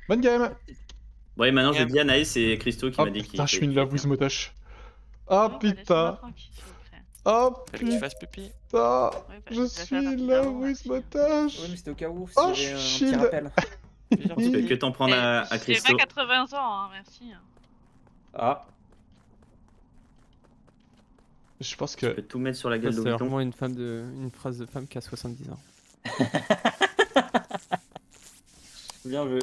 Bonne game. Ouais, maintenant je dis Anaïs et Christo qui Oh m'a dit qu'il putain, je suis était une qu'il love était with un. Motosh. Oh Bon, bah, laissez-moi putain. tranquille, s'il vous plaît. Oh Fallait que tu fasses pipi. putain. Oui, bah, Je j'ai déjà fait la suis partie love d'avant, with merci. Motosh. Oui, mais c'était au cas où, Oh, s'il y je avait un suis petit chill. rappel. Fais Tu peux gentil. que t'en prendre à J'ai Christo. pas 80 ans, hein, merci. Ah. Je pense Tu que... peux tout mettre sur la Ça, gueule c'est d'Oviton. vraiment une phrase de femme qui a 70 ans. Bien vu.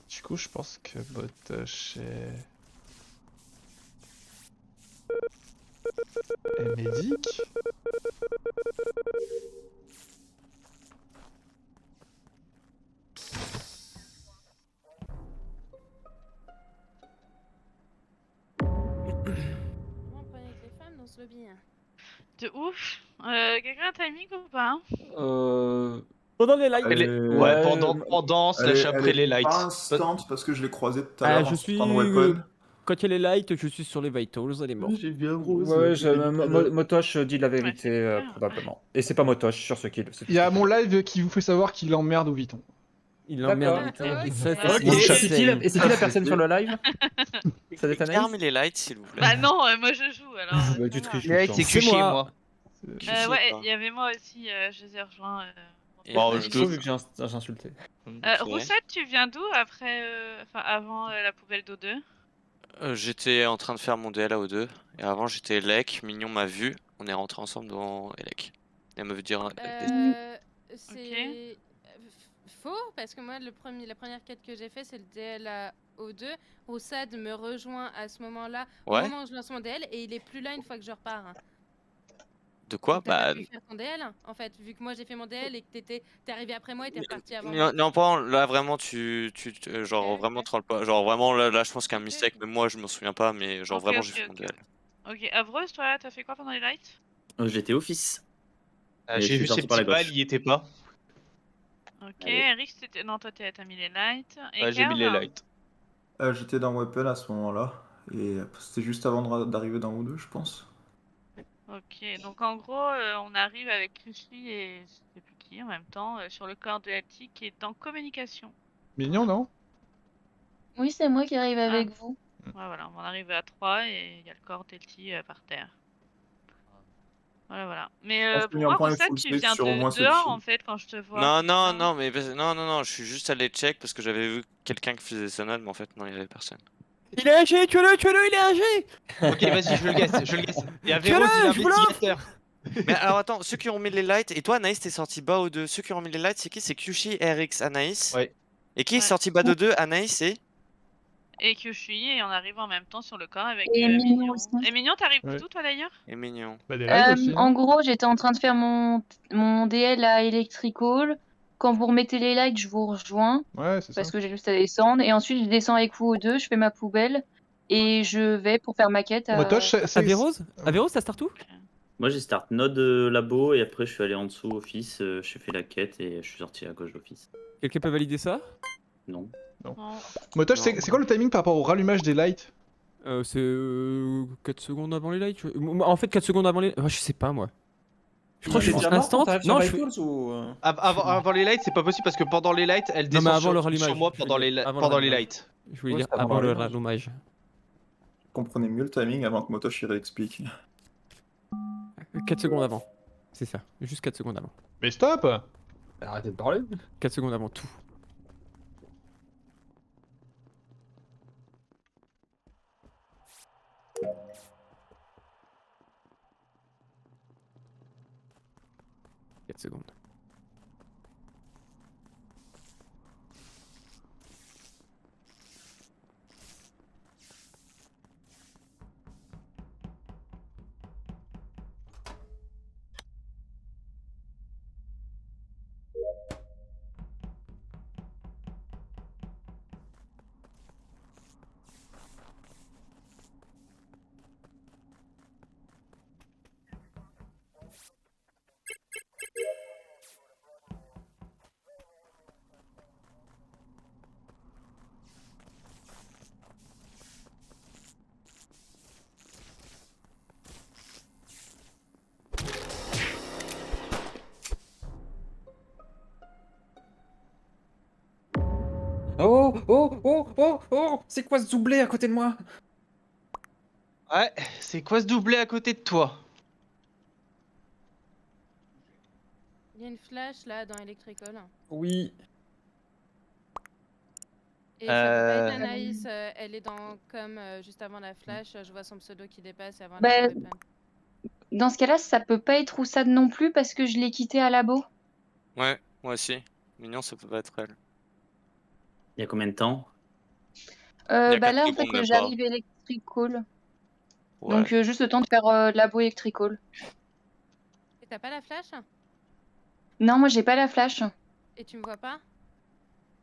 Du coup, je pense que Motosh est... médic. Comment on prenait avec les femmes dans ce lobby? De ouf. Quelqu'un a un timing ou pas? Pendant les lights. Ouais, pendant slash après les lights. Pas instant parce que je l'ai croisé tout à Ah, l'heure je en suis... sortant de weapon. Quand il y a les lights, je suis sur les vitals, elle est morte. J'ai bien rose. Ouais, Motosh dit la vérité, Ouais, super. probablement. Et c'est pas Motosh sur ce kill. c'est tout Il y ce a que mon je live qui vous fait savoir qu'il emmerde Oviton. Il D'accord. l'emmerde. Ah, ok. Ça, Ok. mon chat. sais. Et c'est qui la personne sur le live? Ça doit être Anaïs? Fermez les lights, s'il vous plaît. Bah non, moi je joue alors. Bah, tu c'est triches. moi. C'est C'est Kushi, moi. moi. Ouais, il y avait moi aussi, je les ai rejoints. Et Bon, Anaïs. je Je trouve que j'ai insulté. Ok. Roussette, tu viens d'où après, enfin avant la poubelle d'O2? J'étais en train de faire mon DL à O2. Et avant, j'étais Elec. Mignon m'a vu. On est rentré ensemble dans Elec. Elle me veut dire. C'est faux parce que moi la première quête que j'ai fait c'est le DL à O2. Roussad me rejoint à ce moment-là au Ouais. moment où je lance mon DL et il est plus là une fois que je repars. De quoi? Donc, t'as Bah. pas pu faire ton DL en fait vu que moi j'ai fait mon DL et que t'es arrivé après moi et t'es reparti avant Non, moi. non, pas là vraiment genre Ouais, vraiment ok. troll pas genre vraiment là je pense qu'il y a un Ok, mistake ok. mais moi je m'en souviens pas mais genre Ok, vraiment ok, j'ai fait mon ok. DL. Ok, Avros, toi, t'as fait quoi pendant les lights? J'étais office. Et je J'ai suis vu sorti ces par la petits balles, gauche. il y était pas. Ok, Allez. Eric, c'était... Non, toi, t'as mis les lights. Et Ouais, j'ai mis les Kerv? lights. J'étais dans weapon à ce moment-là. Et c'était juste avant d'arriver dans O2, je pense. Ok, donc en gros, on arrive avec Cruchy et je sais plus qui en même temps sur le corps de Hattie qui est en communication. Mignon, non? Oui, c'est moi qui arrive avec vous. Ouais, voilà, on arrive à 3 et il y a le corps d'Elty par terre. Voilà, voilà. Mais Je pense que pour j'ai un moi, point Roussette, full tu safe viens sur au de moins ce dehors kill. en fait quand je te vois. Non c'est ça non non mais non, je suis juste allé check parce que j'avais vu quelqu'un qui faisait sonade mais en fait non il y avait personne. Il est âgé, tuez-le, il est âgé. Ok, vas-y, je le guesse. Et à Tiens Véros, là, il est je vous l'offre. investigateur. Mais alors attends, ceux qui ont mis les lights et toi Anaïs t'es sorti bas au 2. Ceux qui ont mis les lights c'est qui? C'est Kyushi, RX, Anaïs. Ouais. Et qui est Ouais. sorti bas de 2? Anaïs Et Kyushui et on arrive en même temps sur le corps avec Et Mignon Mignon. aussi. Et Mignon, t'arrives Ouais. d'où toi d'ailleurs? et Mignon. Bah des lights aussi, En non? gros, j'étais en train de faire mon DL à Electrical. Quand vous remettez les lights, je vous rejoins Ouais, c'est ça. parce que j'ai juste à descendre. Et ensuite, je descends avec vous aux deux, je fais ma poubelle et je vais pour faire ma quête à... Motosh, Avéros, ça start où? Moi j'ai start node labo et après je suis allé en dessous office, j'ai fait la quête et je suis sorti à gauche d'office. Quelqu'un peut valider ça? Non. Bon. Motosh, Non. c'est quoi le timing par rapport au rallumage des lights? C'est 4 secondes avant les lights. En fait, 4 secondes avant les... je sais pas moi. Je crois que je T'es suis déjà mort quand instant. t'arrives sur Non, je fais... Vitals ou... Avant les lights, c'est pas possible parce que pendant les lights, elle Non, descend mais avant le rallumage. sur moi je veux pendant dire, les avant le pendant les rallumage. lights. Je voulais Ouais, dire c'est avant avant le le rallumage. rallumage. Comprenez mieux le timing avant que Motosh y réexplique. 4 secondes avant. C'est ça. Juste 4 secondes avant. Mais stop! Arrêtez de parler. 4 secondes avant tout. Secondes. Oh, oh, oh, oh, oh, c'est quoi ce doublé à côté de moi? Ouais, c'est quoi ce doublé à côté de toi? Il y a une flash là dans Electrical. Oui. Et ça peut pas être Anaïs, elle est dans comme juste avant la flash, je vois son pseudo qui dépasse avant Bah, la weapon. dans ce cas-là, ça peut pas être Roussade non plus parce que je l'ai quitté à labo. Ouais, moi aussi. Mignon, ça peut pas être elle. Il y a combien de temps? Il y a Bah 4 là, en secondes, fait, même pas. j'arrive Electrical. Ouais. Donc, juste le temps de faire labo Electrical. Et t'as pas la flash? Non, moi, j'ai pas la flash. Et tu me vois pas?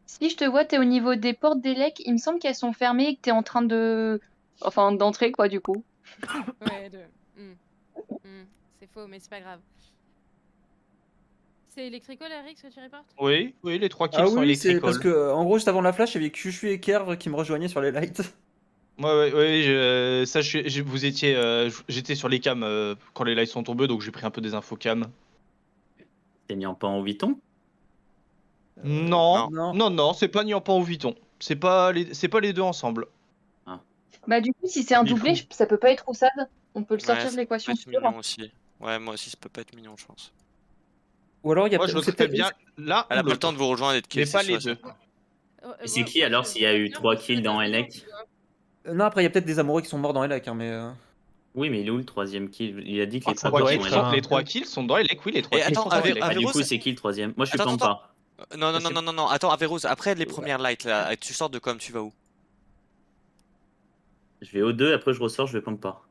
Si je te vois, t'es au niveau des portes d'Elec. Il me semble qu'elles sont fermées et que t'es en train de... Enfin, d'entrer, quoi, du coup. Ouais, c'est faux, mais c'est pas grave. C'est Electrical, Eric, que tu reportes? Oui, oui, les 3 kills Ah sont oui, c'est Electrical. parce que, en gros, juste avant la flash, il y avait Chuchu et Kerv qui me rejoignaient sur les lights. Ouais, ça, vous étiez, j'étais sur les cams quand les lights sont tombés, donc j'ai pris un peu des infos cam. T'es mis en pan au Vuitton? Non, non. non, c'est pas Niampan ou Vuitton. C'est pas les deux ensemble. Bah, du coup, si c'est un Il doublé, faut. ça peut pas être Roussade. On peut le sortir Ouais, de ça peut l'équation être sûre. Mignon aussi. Ouais, moi aussi, ça peut pas être Mignon, je pense. Ou alors, il y a Moi, je le c'est ferais peut-être bien là Elle a ou pas le temps de l'autre. vous rejoindre et de kill, Mais c'est pas sûr les et deux. certain. Et c'est qui alors s'il y a eu 3 kills dans Elec? Non, après, il y a peut-être des amoureux qui sont morts dans Elec, hein, mais... Oui, mais il est où le 3ème kill? Il a dit que les ça 3 doit kills être sont Elec. un- Les 3 kills sont dans Elec, oui, les 3 Et kills attends, sont dans Elec. Bah, du Averroes- coup, c'est qui le 3ème? Moi, je suis Attends, pump pas. Non, attends, Averroes, après les premières lights, là, tu sors de com, tu vas où? Je vais au 2, après je ressors, je vais pump pas.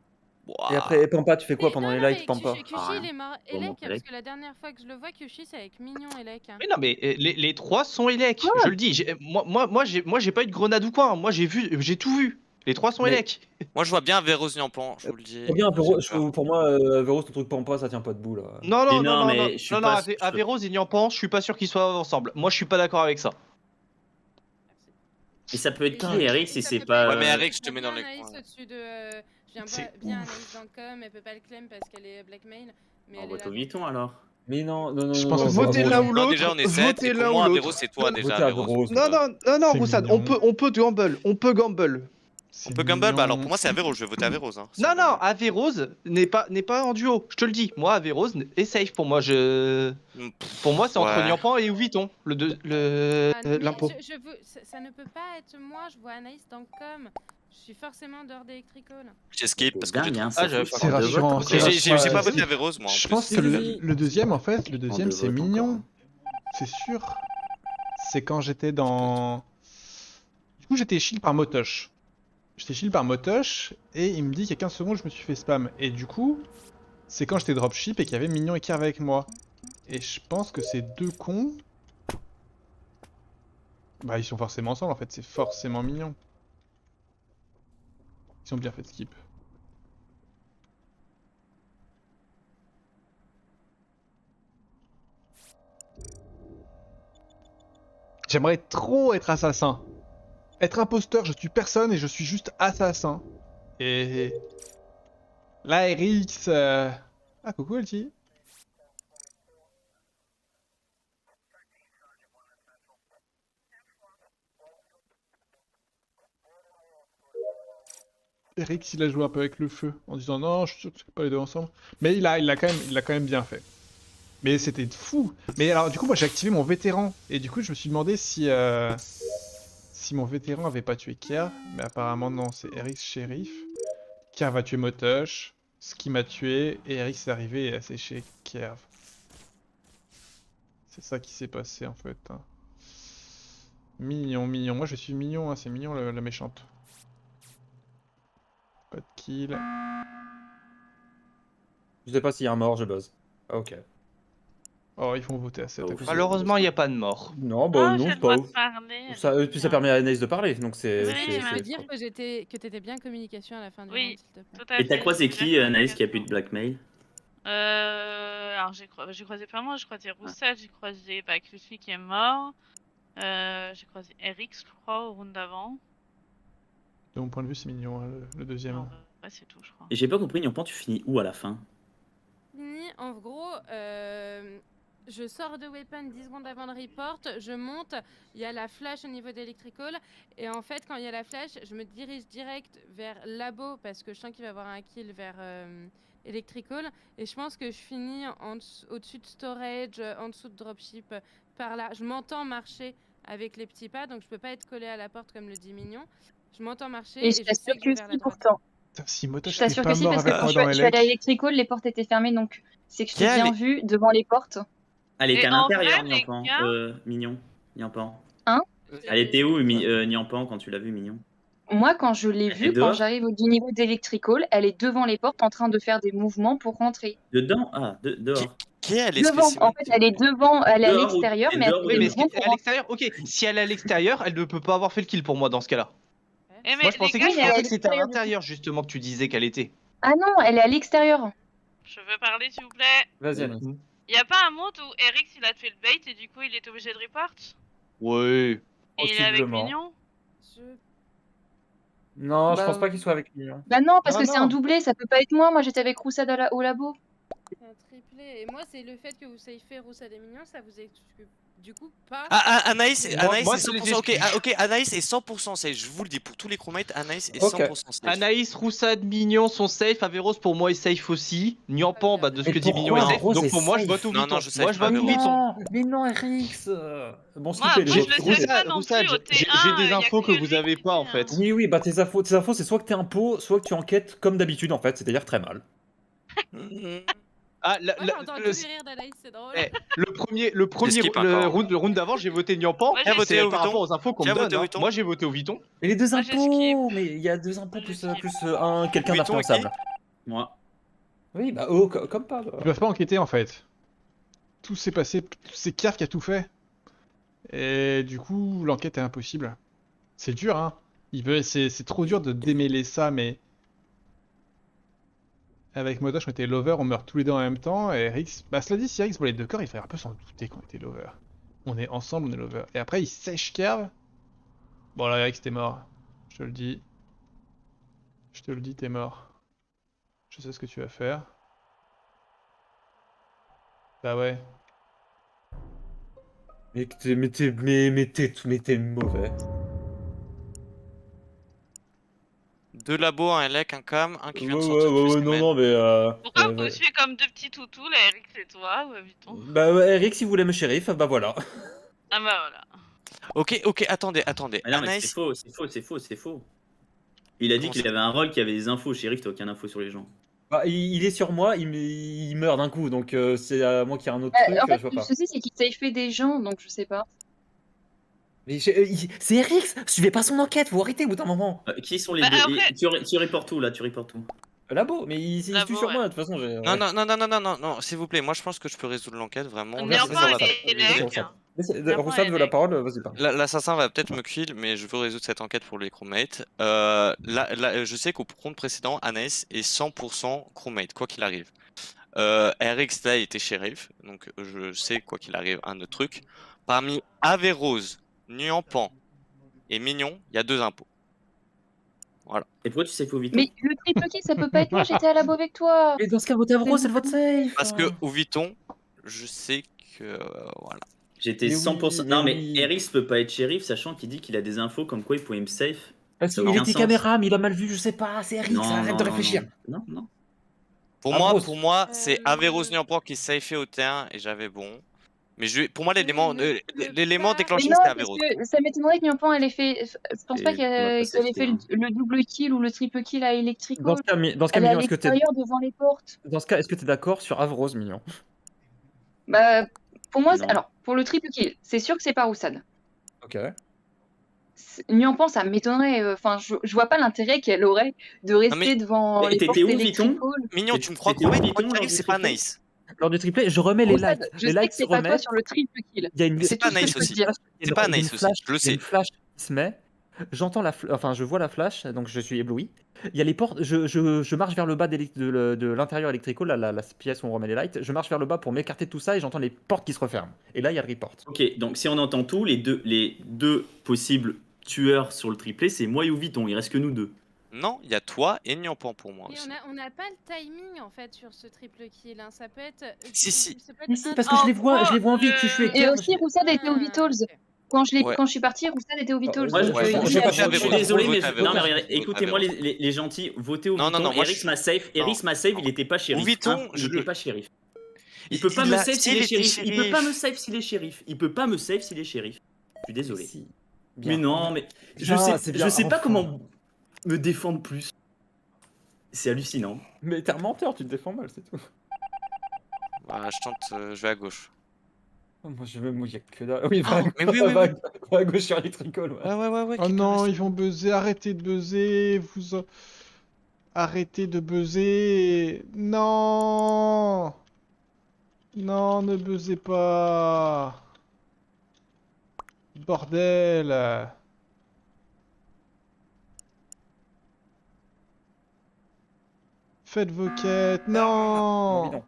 Et après, Pampa, tu fais quoi pendant les lights, mais Pampa? Kushi, Ah, rien. il est mort Bon, Elec, bon, parce Elec. que la dernière fois que je le vois, Kushi, c'est avec Mignon Elec. Mais non, mais les 3 sont Elec, je le dis. Moi, j'ai pas eu de grenade ou quoi, hein. Moi, j'ai tout vu. Les 3 sont Mais- Elec. Moi, je vois bien Averroes Niampan, je vous le dis. Très bien, Averroes, J'ai peur. pour moi, Averroes, ton truc Pampa, ça tient pas debout, là. Non, Mais non, non, non, non, mais non, je suis non, pas- Averroes et Niampan, je suis pas sûr qu'ils soient ensemble. Moi, je suis pas d'accord avec ça. Et ça peut être qui, Et Eric, si ça c'est peut pas. être- Ouais, mais Eric, je te Très mets dans bien, les Anaïs coins. au-dessus de. Je viens C'est bien ouf. Anaïs dans le com, elle peut pas le claim parce qu'elle est blackmail. Mais On elle est vote là au dans Vuitton le com. alors. Mais non, non, non, Je non, pense non, que Votez Averroes. l'un ou Non, l'autre. déjà, on est 7, et Votez pour l'un ou moi, l'autre. Averroes, c'est toi, déjà, Votez Averroes. Averroes. Non, C'est Roussad, mignon. on peut gamble. On peut gamble. C'est On peut gamble, bah alors mignon. pour moi, c'est Averroes, je vais voter Averroes. Hein, si Non, on non, gamble. Averroes n'est pas en duo. Je te le dis. Moi, Averroes est safe pour moi. Pour moi, c'est entre Ouais. Niampan et Vuitton, l'impôt. Ça ne peut pas être moi, je vois Anaïs dans le com. Je suis forcément dehors d'Electrical. J'ai skip parce que j'ai dingue, hein, trop- ça j'avais fait pas C'est 32 rassurant, votes, c'est encore. J'ai pas rassurant. voté Averroes, moi. En Je plus. pense que Si. le deuxième, en fait, le deuxième, deux c'est votes mignon. encore. C'est sûr. C'est quand j'étais dans... Du coup, j'étais shield par Motosh. Et il me dit qu'il y a 15 secondes, je me suis fait spam. Et du coup, c'est quand j'étais dropship et qu'il y avait Mignon et Kerv avec moi. Et je pense que ces deux cons... Bah, ils sont forcément ensemble, en fait. C'est forcément Mignon. Ils ont bien fait de skip. J'aimerais trop être assassin. Être imposteur, je suis personne et je suis juste assassin. Et... Là, RX... Ah, coucou, LT. RX, il a joué un peu avec le feu, en disant non, je suis sûr que c'est pas les deux ensemble. Mais il l'a quand même bien fait. Mais c'était fou. Mais alors, du coup, moi, j'ai activé mon vétéran. Et du coup, je me suis demandé si mon vétéran avait pas tué Kerr. Mais apparemment, non, c'est RX shérif. Kerr va tuer Motosh. Ce qui m'a tué. Et RX est arrivé et a séché Kerr. C'est ça qui s'est passé, en fait. Hein. Mignon. Moi, je suis mignon, hein. C'est mignon, la méchante. Pas de kill. Je sais pas s'il y a un mort, je buzz. Ah, ok. Oh, ils font voter à 7. Malheureusement, il n'y a pas de mort. Non, bah Oh, non, j'ai c'est le pas droit de ouf. parler. Ça, puis ça permet à Anaïs de parler, donc c'est... Oui, Tu mais- peux dire que t'étais bien communication à la fin du Oui. round, s'il te plaît. Tout à Et t'as fait, croisé j'ai qui, bien Anaïs, qui a compris. pu de blackmail? Alors j'ai croisé plein de monde, j'ai croisé Roussel, j'ai croisé Kushi qui est mort, j'ai croisé RX je crois au round d'avant. De mon point de vue, c'est mignon, hein, le deuxième. Non, ouais, c'est tout je crois. Et j'ai pas compris, Niampan, tu finis où à la fin? En gros, Je sors de weapon 10 secondes avant le report, je monte, il y a la flash au niveau d'electrical, et en fait, quand il y a la flash, je me dirige direct vers labo, parce que je sens qu'il va y avoir un kill vers electrical, et je pense que je finis au-dessus de storage, en dessous de dropship, par là. Je m'entends marcher avec les petits pas, donc je peux pas être collé à la porte comme le dit Mignon. Je m'entends marcher, Et et je je t'assure sais que je vais que vers la si droite. pourtant. Putain, si Motosh Je t'es t'assure pas que si, mort parce que avec quand moi je dans suis allée à Elec. Electrical, les portes étaient fermées, donc c'est que je t'ai Quel bien est- vu devant les portes. Elle était Et à en l'intérieur, vrai, les Niampan. gars- Mignon. Niampan. Hein? Elle était où, Niampan, quand tu l'as vu, Mignon? Moi, quand je l'ai Elle était vue, quand dehors? j'arrive du niveau d'Electrical, elle est devant les portes en train de faire des mouvements pour rentrer. Dedans? Ah, dehors. Qui est les Devant, en fait, elle est devant, elle est à Dehors ou- l'extérieur, et mais elle dehors fait ou Oui, des mais dedans? mouvements pour à rentrer. l'extérieur, ok. Si elle est à l'extérieur, elle ne peut pas avoir fait le kill pour moi dans ce cas-là. Eh, mais Moi, je les pensais gars, que, Oui, mais elle est à c'était à l'extérieur, du coup. l'intérieur justement que tu disais qu'elle était. Ah non, elle est à l'extérieur. je veux parler s'il vous plaît. Vas-y, Anaïs. Y a pas un monde où Eric il a fait le bait et du coup il est obligé de report? Ouais. Et il est avec Possiblement. Mignon? Je... Non, je Bah, pense pas qu'il soit avec lui. Hein. Bah non, parce Non, que c'est un non. doublé, ça peut pas être moi. Moi, j'étais avec Roussad au labo. C'est un triplé. Et moi, c'est le fait que vous savez Roussad et Mignon, ça vous exclut du coup pas. Anaïs, Moi- Anaïs moi, est c'est les 100%. Ok, excuses. ok, Anaïs est 100% safe. Je vous le dis, pour tous les crewmates, Anaïs est Ok. 100% safe. Anaïs, Roussad, Mignon sont safe. Averros pour moi est safe aussi. Niampan, bah, de ce Mais que dit Mignon pourquoi est safe. Rose Donc est pour moi, je safe vote au Non, Vuitton. non, je sais Moi, je pas, vote au Averros. Vuitton. Mais non, RX. Bon, Moi, skipper moi, les je le autres. sais pas non Roussad, plus, au j'ai T1, des y a infos que lui vous qui avez pas en fait, fait. Oui, oui, bah tes infos, c'est soit que t'es un pot, soit que tu enquêtes comme d'habitude en fait, c'est-à-dire très mal. Ah, Moi, j'ai entendu les rires d'Anaïs, c'est drôle. eh, le premier skip encore. le round d'avant, j'ai voté Niampan. Moi, j'ai voté C'est au par Vuitton. rapport aux infos qu'on Qui a me voté donne. au Hein. Vuitton Moi, j'ai voté au Vuitton. Et les deux Moi, j'ai impôts, skip. mais il y a deux impôts Moi, j'ai plus skip. un quelqu'un Vuitton, d'influençable. Moi. Oui, bah oh, comme pas. bah. Ils peuvent pas enquêter en fait. Tout s'est passé, c'est Kerf qui a tout fait. Et du coup, l'enquête est impossible. C'est dur, hein. C'est trop dur de démêler ça, mais. Avec Motosh, on était lover, on meurt tous les deux en même temps. Et Rix, bah cela dit, si Rix volait deux corps, il ferait un peu s'en douter qu'on était lover. On est ensemble, on est lover. Et après, il sèche Kerv. Bon, là, Rix, t'es mort. Je te le dis. Je te le dis, t'es mort. Je sais ce que tu vas faire. Bah ouais. Mais t'es mauvais. Deux labos, un elec, un cam, un qui vient de Ouais, sortir. ouais, de ouais, non, semaine. non, mais. Pourquoi vous suivez comme deux petits toutous, là, Eric c'est toi ou Vuitton? Bah ouais, RX, il voulait me shérif, bah voilà. Ah bah voilà. Ok, attendez. Ah non, mais Anaïs, c'est faux. Il a dit Comment qu'il ça avait un rôle qui avait des infos. Shérif, t'as aucune info sur les gens. Bah, il est sur moi, il meurt d'un coup, donc c'est à moi qui a un autre truc, En fait, je vois le pas. souci, c'est qu'il s'est fait des gens, donc je sais pas. Mais c'est RX, suivez pas son enquête, vous arrêtez au bout d'un moment. Qui sont les Bah, deux après- Et tu reportes où là? Tu reportes où? Labo, mais il se Labo, tue sur ouais. moi, de toute façon. j'ai- non, s'il vous plaît, moi je pense que je peux résoudre l'enquête vraiment. On est en Vas-y, pas, il est vas-y, élec. Roussard veut la Elec. parole, vas-y, parle. L'assassin va peut-être me kill, mais je veux résoudre cette enquête pour les crewmates. Je sais qu'au compte précédent, Anaïs est 100% crewmate, quoi qu'il arrive. RX là il était shérif, donc je sais quoi qu'il arrive un autre truc. Parmi Averrose, Niampan et Mignon, il y a deux impôts. Et pourquoi tu sais faut Vuitton? Mais le triple kill, ça peut pas être moi, j'étais à labo avec toi. Mais dans ce cas, votez Avro, c'est le vote safe. Parce que au Vuitton, je sais que voilà. J'étais Mais 100%. oui, non, mais mais oui. RX peut pas être shérif, sachant qu'il dit qu'il a des infos comme quoi il pouvait me safe. Parce Ça qu'il n'a aucun était sens. caméra, mais il a mal vu, je sais pas, c'est RX, arrête de réfléchir. Non, non. Pour Averrose. moi, c'est Euh, Averrose Niampan qui safeait au terrain et j'avais bon. Mais pour moi, l'élément le l'élément pas- Mais déclencheur non, c'était parce Averrose. que ça m'étonnerait que Niampan elle ait fait. Je pense pas Et qu'elle on va pas ait s'acheter, fait hein. le double kill ou le triple kill à Electrical. Dans ce cas, Elle est à Mignon, est-ce que t'es l'extérieur devant les portes. d'accord sur Avrose, Mignon? Bah, pour moi, Non. alors, pour le triple kill, c'est sûr que c'est pas Roussad. Ok. Niampan, ça m'étonnerait. Enfin, je vois pas l'intérêt qu'elle aurait de rester mais- devant Et les portes t'étais où, Vuitton? Electrical. Mignon, tu me crois C'était où, qu'on Vuitton, quoi qu'il lors arrive, du c'est pas triplé? Anaïs. Lors du triplé, je remets les Roussad, lights. je Les sais lights que se c'est pas toi remettent. sur le triple kill. Il y a une, C'est tout pas ce que Anaïs je peux aussi. te dire. C'est pas Anaïs aussi, je le Il y a une sais. flash qui se met. J'entends enfin, je vois la flash, donc je suis ébloui. Il y a les portes. Je marche vers le bas de l'intérieur électrical, la pièce où on remet les lights. Je marche vers le bas pour m'écarter de tout ça et j'entends les portes qui se referment. Et là, il y a le report. Ok, donc si on entend tout, les deux possibles tueurs sur le triplé, c'est moi et ou Vuitton. Il reste que nous deux. Non, il y a toi et Nyampan pour moi Et aussi. on n'a pas le timing en fait sur ce triple kill. Hein. Ça peut être. Si. ça peut être Mais si, un- parce que je les vois en vite. Je suis Et équerre. aussi, Roussad était au Ah, Vitals. ok. Quand je Ouais. suis partie, Roussad était au Vitals. Moi, Ouais, je j'ai pas je suis voté. désolé, mais Vote à non, mais Véro. regardez, Vote à écoutez-moi Véro. les gentils, votez au Non, Vuitton. non, moi, Eric je- m'a safe, Eric m'a save, il était pas shérif. Vuitton, Hein, il je était le- pas shérif. Il peut pas me save s'il est shérif. Il peut pas me save s'il est shérif. Il peut pas me save s'il est shérif. Je suis désolé. Si. Mais Bien. non, mais je Bien, c'est bien, sais pas enfin. comment me défendre plus. C'est hallucinant. Mais t'es un menteur, tu te défends mal, c'est tout. Bah, je tente, je vais à gauche. Moi, il y a que dalle. Oui, va, mais oui, va à gauche sur Electrical. Ouais. Ouais. Oh non, ils vont buzzer, arrêtez de buzzer, arrêtez de buzzer. Non. Non, ne buzzez pas. Bordel. Faites vos quêtes. Non, Non. bidon.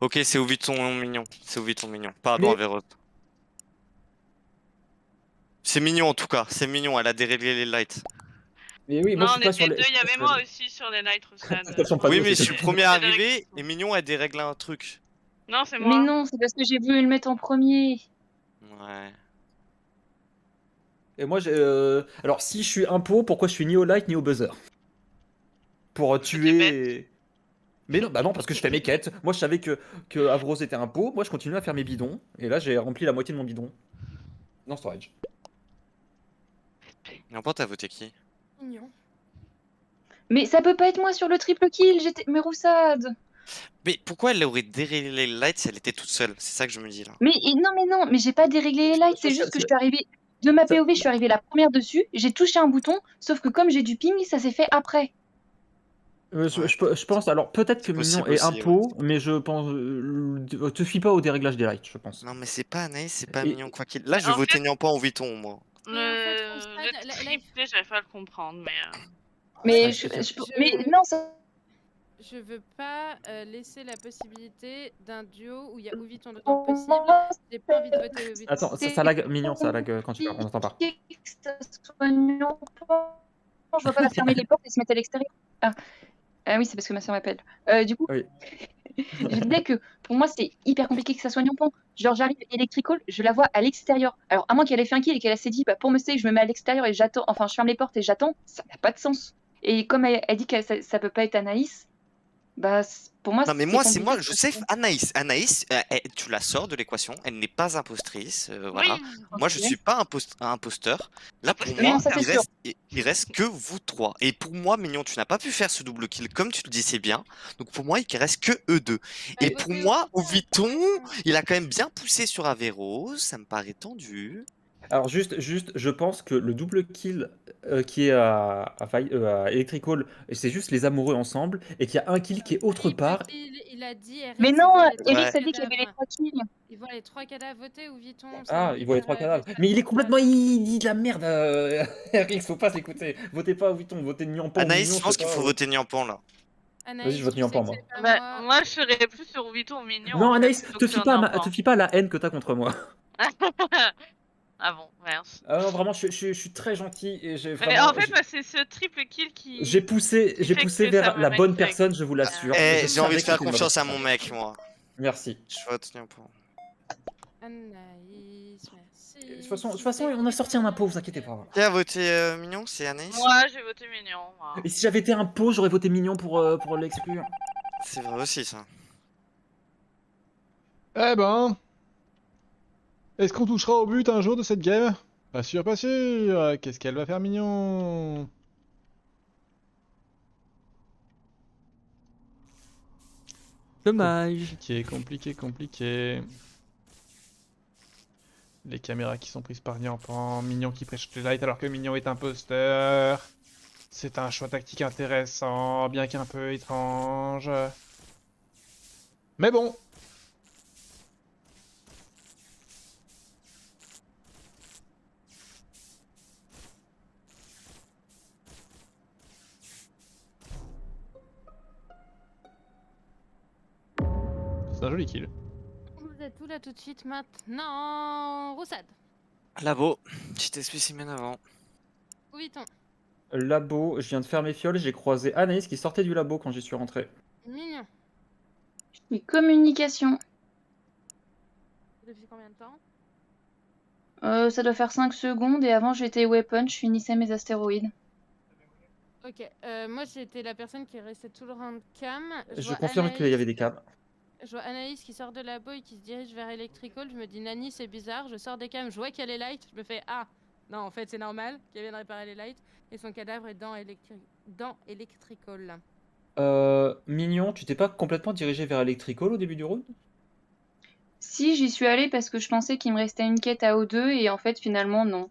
Ok, c'est au Vuitton mignon. C'est au Vuitton mignon. Pardon, Mais- Averroes. C'est mignon en tout cas. C'est mignon. Elle a déréglé les lights. Mais oui, moi Non, je on suis pas sur était les. deux, il y avait moi aussi sur les night Roussad. Attention, pas Oui, nous, mais je c'est suis le tout. premier C'est arrivé direct. et Mignon a déréglé un truc. Non, c'est Mais moi. non, c'est parce que j'ai voulu le mettre en premier. Ouais. Et moi, alors si je suis impôt, pourquoi je suis ni au light ni au buzzer? Pour tuer. Mais non, bah non, parce que je fais mes quêtes. Moi, je savais que Avrose était impôt. Moi, je continuais à faire mes bidons. Et là, j'ai rempli la moitié de mon bidon. Non, storage. Nyampan, t'as voté qui? Mignon. Mais ça peut pas être moi sur le triple kill. Mais Roussad. Mais pourquoi elle aurait déréglé les lights si elle était toute seule? C'est ça que je me dis là. Mais non, mais j'ai pas déréglé les lights. C'est juste que je suis arrivée de ma POV, je suis arrivée la première dessus. J'ai touché un bouton, sauf que comme j'ai du ping, ça s'est fait après. Je pense, alors peut-être que C'est Mignon possible est aussi, impôt, mais je pense. Te fie pas au déréglage des lights, je pense. Non, mais c'est pas Anaïs, c'est pas Et- Mignon, quoi qu'il. Là, je vais En voter fait- Nyampan au Vuitton, moi. Mais en fait, Roussad, Le la- triplé, j'arrive pas à le comprendre, mais. Mais, Ouais, mais non, ça. Je veux pas laisser la possibilité d'un duo où il y a Ouviton dedans possible. J'ai pas envie de voter Ouviton. Attends, ça lag, Mignon, ça lag quand tu parles, on n'entend pas. Je vois pas la fermer les portes et se mettre à l'extérieur. Ah oui, c'est parce que ma soeur m'appelle. Du coup, Oui. je disais que pour moi, c'est hyper compliqué que ça soit Nyampan. Genre, j'arrive Electrical, je la vois à l'extérieur. Alors, à moins qu'elle ait fait un kill et qu'elle s'est dit, bah, pour me save, je me mets à l'extérieur et j'attends. Enfin, je ferme les portes et j'attends. Ça n'a pas de sens. Et comme elle dit que ça peut pas être Anaïs, bah, pour moi, Non, mais moi, c'est compliqué moi, que je ça sais soit- Anaïs. Anaïs, tu la sors de l'équation, elle n'est pas impostrice, voilà. Oui, Moi, je ok. suis pas imposteur. Là, pour Imposteur. moi, Non, ça, c'est sûr. il reste que vous trois. Et pour moi, Mignon, tu n'as pas pu faire ce double kill comme tu le disais bien. Donc pour moi, il reste que eux deux. Et Bah, pour votez moi, au Ouviton. Vuitton, il a quand même bien poussé sur Averroes, ça me paraît tendu. Alors juste, je pense que le double kill qui est à Electrical, c'est juste les amoureux ensemble, et qu'il y a un kill qui est autre part. Il a dit. Eric, Mais il non, voit les trois Eric, ça dit qu'il y avait les cadavres. 3 kills. Il voit les 3 cadavres votés ou Vuitton. Ah, il voit les 3 cadavres. Mais il est complètement. Il dit de la merde, Eric, faut pas l'écouter. Votez pas Vuitton, votez Nyampan. Anaïs, Mignon, je pense sais qu'il pas, faut voter Nyampan là. Vas-y, je vote Nyampan, moi. Bah, moi, je serais plus sur Vuitton mignon. Non, en fait, Anaïs, plutôt te que fie sur pas, Nyampan. te fie pas à la haine que t'as contre moi. Ah bon, mince. Ah non, vraiment, je suis très gentil et j'ai Mais vraiment. en fait, bah, c'est ce triple kill qui. J'ai poussé fait que ça vers me la bonne manque. personne, je vous l'assure. Eh, Je j'ai envie savais de faire que c'était une confiance à bonne mon personne. mec, moi. Merci. Je vote Nyampan. Anaïs, merci. De toute façon, on a sorti un impôt, vous inquiétez pas. Qui a voté Mignon? C'est Anaïs? Moi, j'ai voté mignon. Moi. Et si j'avais été impôt, j'aurais voté Mignon pour l'exclure. C'est vrai aussi, ça. Eh ben. Est-ce qu'on touchera au but un jour de cette game? Pas sûr, pas sûr. Qu'est-ce qu'elle va faire, Mignon? Dommage. Compliqué. Les caméras qui sont prises par Nyampan, Mignon qui prêche les lights alors que Mignon est imposteur. C'est un choix tactique intéressant, bien qu'un peu étrange. Mais bon. C'est un joli kill. Vous êtes où là tout de suite maintenant? Roussad. Labo, petit spécimen avant. Ouviton. Labo, je viens de faire mes fioles, j'ai croisé Anaïs qui sortait du labo quand j'y suis rentré. Mignon. Et communication. Depuis combien de temps? Ça doit faire 5 secondes et avant j'étais weapon, je finissais mes astéroïdes. Ok, moi j'étais la personne qui restait tout le round cam. Je vois confirme qu'il y avait des cams. Je vois Anaïs qui sort de labo et qui se dirige vers Electrical. Je me dis Nani, c'est bizarre. Je sors des cams, je vois qu'il y a les lights. Je me fais ah, non, en fait c'est normal qu'elle vienne réparer les lights. Et son cadavre est dans Electrical. Mignon, tu t'es pas complètement dirigé vers Electrical au début du round? Si, j'y suis allée parce que je pensais qu'il me restait une quête à O2 et en fait finalement non.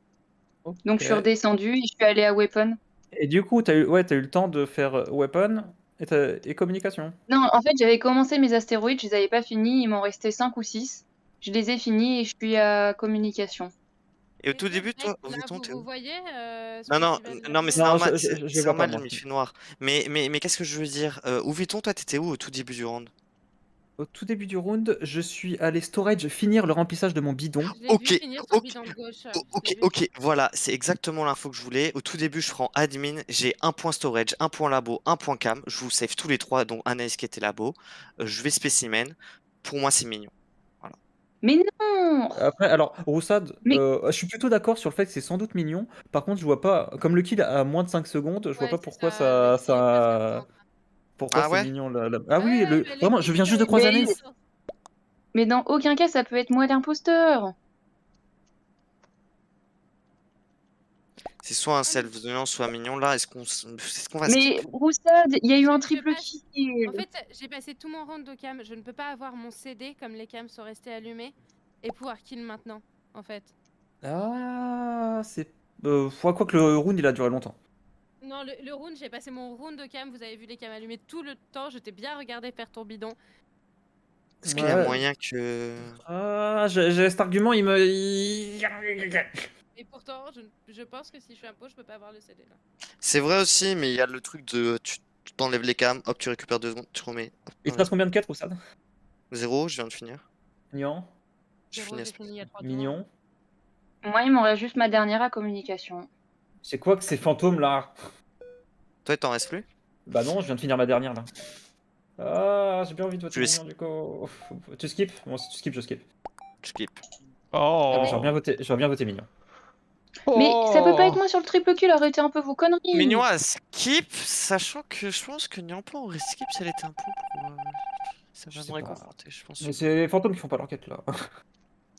Donc je suis Ok. redescendue et je suis allée à weapon. Et du coup, t'as eu le temps de faire weapon et communication. Non, en fait j'avais commencé mes astéroïdes, je les avais pas finis, il m'en restait 5 ou 6. Je les ai finis et je suis à communication. Et au tout début, toi, Vuitton, t'es Vous où? voyez Non, mais c'est Non, normal, je c'est vois pas, normal, moi. il fait noir. Mais qu'est-ce que je veux dire? Vuitton, toi, t'étais où au tout début du round? Au tout début du round, je suis allé storage finir le remplissage de mon bidon. Je l'ai vu Ok, finir son ok, bidon de gauche. Oh, Je l'ai ok, vu. ok, voilà, c'est exactement l'info que je voulais. Au tout début, je prends admin, j'ai un point storage, un point labo, un point cam. Je vous save tous les trois, dont Anaïs qui était labo. Je vais spécimen. Pour moi, c'est mignon. Mais non! Après, alors, Roussad, Mais- je suis plutôt d'accord sur le fait que c'est sans doute mignon. Par contre, je vois pas, comme le kill a moins de 5 secondes, je vois Ouais, pas c'est pourquoi ça, le kill est pas certain. pourquoi Ah c'est ouais? mignon Ah oui, Ouais, mais vraiment, je viens juste de croiser Mais- Anaïs. Mais dans aucun cas ça peut être moi l'imposteur. C'est soit un self-deniant, soit mignon. Là, est-ce qu'on va Mais skip? Roussad, il y a eu un Je triple passe. kill. En fait, j'ai passé tout mon round de cam. Je ne peux pas avoir mon CD comme les cams sont restés allumés et pouvoir kill maintenant, en fait. Ah, c'est. Quoi que le round il a duré longtemps. Non, le round, j'ai passé mon round de cam. Vous avez vu les cams allumés tout le temps. Je t'ai bien regardé faire ton bidon. Est-ce qu'il y a Ouais. moyen que. Ah, j'ai cet argument, il me. Et pourtant, je pense que si je suis un pot, je peux pas avoir le CD là. C'est vrai aussi, mais il y a le truc de. Tu t'enlèves les cams, hop, tu récupères 2 secondes, tu remets. Hop, Il te reste combien de quêtes, Roussad? 0, je viens de finir. Mignon. Je Zéro, finis. j'ai fini il y a 3 tours. Mignon. Moi il m'en reste juste ma dernière à communication. C'est quoi que ces fantômes là? Toi, il t'en reste plus? Bah non, je viens de finir ma dernière là. Ah, j'ai bien envie de voter Je vais- mignon du coup. Tu skip? Bon, si tu skip, je skip. Je skip. Oh. J'aurais bien voté mignon. Mais ça peut pas Oh. être moi sur le triple kill, arrêtez un peu vos conneries. Mignon à skip, sachant que je pense que Nyampo aurait skip si elle était un peu pour. Ça Je sais m'aurait pas. conforté, je pense. Mais c'est les fantômes qui font pas leur quête là.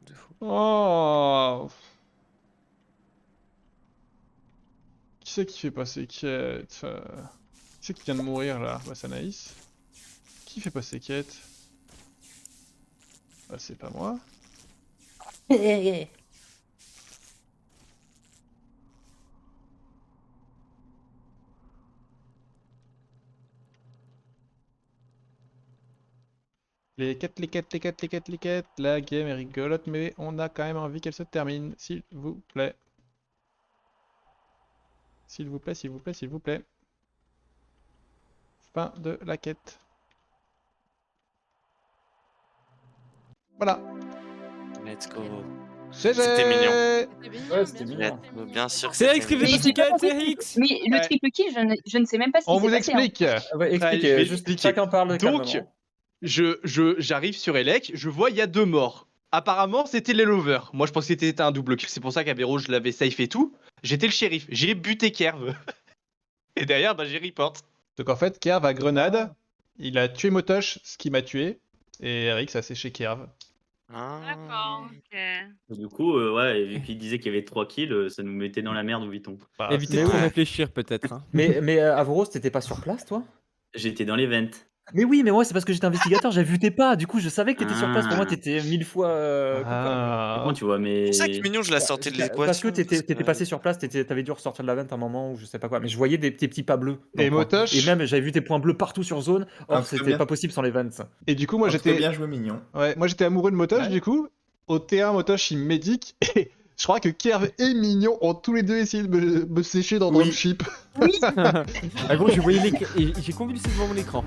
De fou. Oh. Qui c'est qui fait passer quête? Qui c'est qui vient de mourir là? Bah c'est Anaïs. Qui fait passer quête? Bah c'est pas moi. Les quêtes. La game est rigolote, mais on a quand même envie qu'elle se termine, s'il vous plaît. S'il vous plaît. Fin de la quête. Voilà. Let's go. C'était mignon. C'était mignon, Ouais, c'était bien mignon. sûr, c'était Bien sûr que C'est Rex qui c'était fait Mais passer j'ai pas quête, c'est compris. Rex. Mais le Ouais. triple kill, je ne sais même pas ce qui On s'est vous passé. Hein. explique. Ouais, expliquez, je vais juste expliquer. chacun parle Donc, calmement. j'arrive sur Elec, je vois il y a 2 morts. Apparemment, c'était les lovers. Moi, je pensais que c'était un double kill. C'est pour ça qu'Avero, je l'avais safe et tout. J'étais le shérif. J'ai buté Kerv. Et derrière, bah, j'ai report. Donc en fait, Kerv a grenade. Il a tué Motosh, ce qui m'a tué. Et Rix a séché Kerv. Ah. D'accord, ok. Du coup, ouais, vu qu'il disait qu'il y avait 3 kills, ça nous mettait dans la merde au Vuitton. Bah, Évitez mais de trop oui. réfléchir peut-être. Hein. Mais Avros, t'étais pas sur place toi? J'étais dans les ventes. Mais oui, mais moi c'est parce que j'étais investigateur, j'avais vu tes pas, du coup je savais que t'étais sur place, pour moi Ah. t'étais 1000 fois coupable. Comment tu vois, mais. C'est pour ça que Mignon, je la sortais de Parce l'équation. que t'étais passé sur place, t'avais dû ressortir de la vente à un moment ou je sais pas quoi, mais je voyais tes petits pas bleus. dans Et le coin. Motosh. Et même j'avais vu tes points bleus partout sur zone, Ah, or très c'était bien. pas possible sans les vents. Et du coup, moi Très j'étais. bien joué, mignon. Ouais, moi j'étais amoureux de Motosh Ouais. du coup. Au T1, Motosh il médic. Et je crois que Kerv et Mignon ont tous les deux essayé de me sécher dans Oui. Dropship. Ah gros, j'ai voyé l'écran et j'ai convulsé devant mon écran.